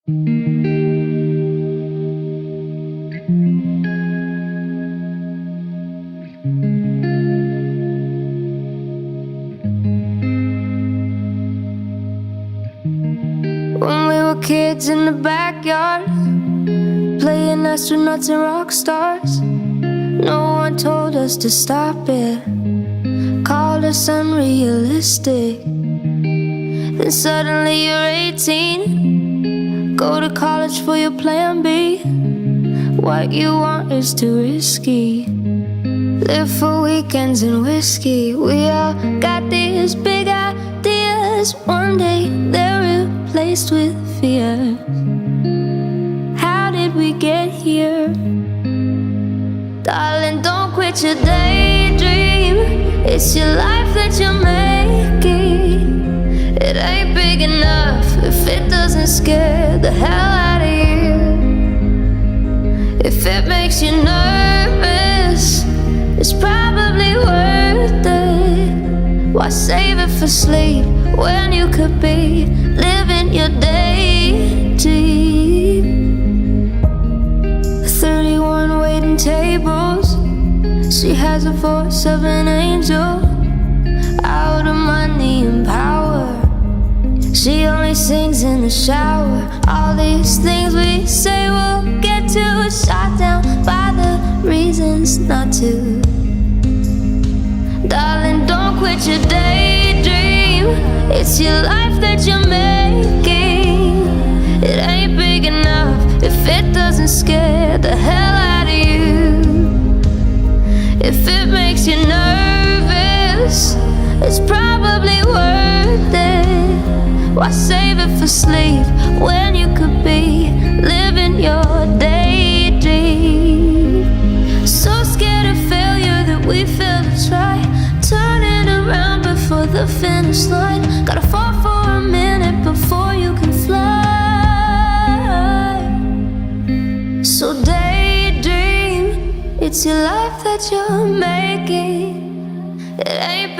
When we were kids in the backyard, playing astronauts and rock stars, no one told us to stop it, called us unrealistic. Then suddenly you're 18, go to college for your plan B. What you want is too risky. Live for weekends and whiskey. We all got these big ideas. One day they're replaced with fear. How did we get here? Darling, don't quit your daydream. It's your life that you're making. It ain't big enough if it doesn't scare the hell out of you. If it makes you nervous, it's probably worth it. Why save it for sleep when you could be living your daydream? 31 waiting tables. She has the voice of an angel, out of money and power. She only sings in the shower. All these things we say we'll get to, shot down by the reasons not to. Darling, don't quit your daydream. It's your life that you're making. It ain't big enough if it doesn't scare the hell out of you. If it makes you nervous, it's probably worth it. Why save it for sleep when you could be living your daydream? So scared of failure that we fail to try, turning around before the finish line. Gotta fall for a minute before you can fly. So daydream, it's your life that you're making. It ain't